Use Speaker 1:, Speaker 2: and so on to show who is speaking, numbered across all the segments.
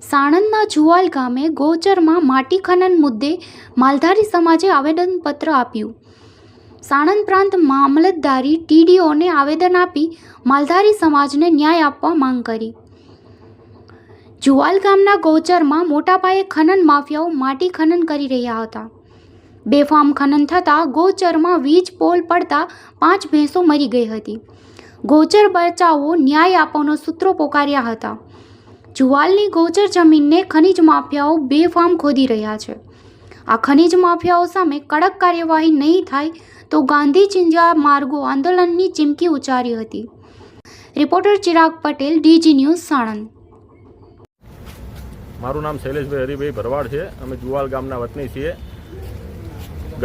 Speaker 1: સાણંદના જુવાલ ગામે ગૌચરમાં માટી ખનન મુદ્દે માલધારી સમાજે આવેદનપત્ર આપ્યું. સાણંદ પ્રાંત મામલતદારી ટીડીઓને આવેદન આપી માલધારી સમાજને ન્યાય આપવા માંગ કરી. જુવાલ ગામના ગૌચરમાં મોટા પાયે ખનન માફિયાઓ માટી ખનન કરી રહ્યા હતા. બેફામ ખનન થતાં ગૌચરમાં વીજ પોલ પડતા 5 ભેંસો મરી ગઈ હતી. ગૌચર બચાવો, ન્યાય આપવાનો સૂત્રો પોકાર્યા હતા. જુવાલની ગૌચર જમીનને ખનીજ માફિયાઓ બેફામ ખોદી રહ્યા છે. આ ખનીજ માફિયાઓ સામે કડક કાર્યવાહી નહીં થાય તો ગાંધી ચિંજા માર્ગો આંદોલનની ચીમકી ઉચ્ચારી હતી. Reporter Chirag Patel, DG news, Sanand.
Speaker 2: મારું નામ શૈલેષભાઈ હરિભાઈ ભરવાડ છે. અમે જુવાલ ગામના વતની છીએ.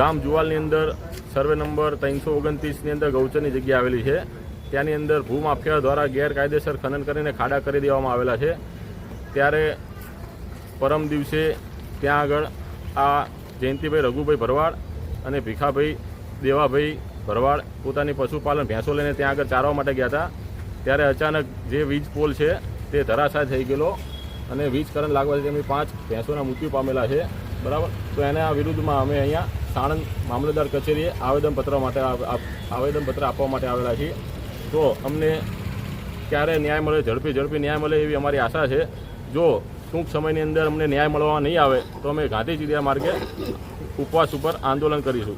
Speaker 2: ગામ જુવાલની અંદર સર્વે નંબર 329ની અંદર ગૌચરની જગ્યા આવેલી છે. ત્યાંની અંદર ભૂમાફિયા દ્વારા ગેરકાયદેસર ખનન કરીને ખાડા કરી દેવામાં આવેલા છે. ત્યારે પરમ દિવસે ત્યાં આગળ આ જયંતિભાઈ રઘુભાઈ ભરવાડ અને ભીખાભાઈ દેવાભાઈ ભરવાડ પોતાની પશુપાલન ભેંસો લઈને ત્યાં આગળ ચારવા માટે ગયા હતા. ત્યારે અચાનક જે વીજ પોલ છે તે ધરાશાય થઈ ગયેલો અને વીજ કરંટ લાગવાથી તેમની 5 ભેંસોના મૃત્યુ પામેલા છે. બરાબર. તો એના વિરુદ્ધમાં અમે અહીંયા સાણંદ મામલતદાર કચેરીએ આવેદનપત્ર આપવા માટે આવેલા છીએ. તો અમને ક્યારે ન્યાય મળે, ઝડપી ન્યાય મળે એવી અમારી આશા છે. જો ટૂંક સમયની અંદર અમને ન્યાય મળવા નહીં આવે તો અમે ગાંધી ચિંજા માર્ગે ઉપવાસ ઉપર આંદોલન કરીશું.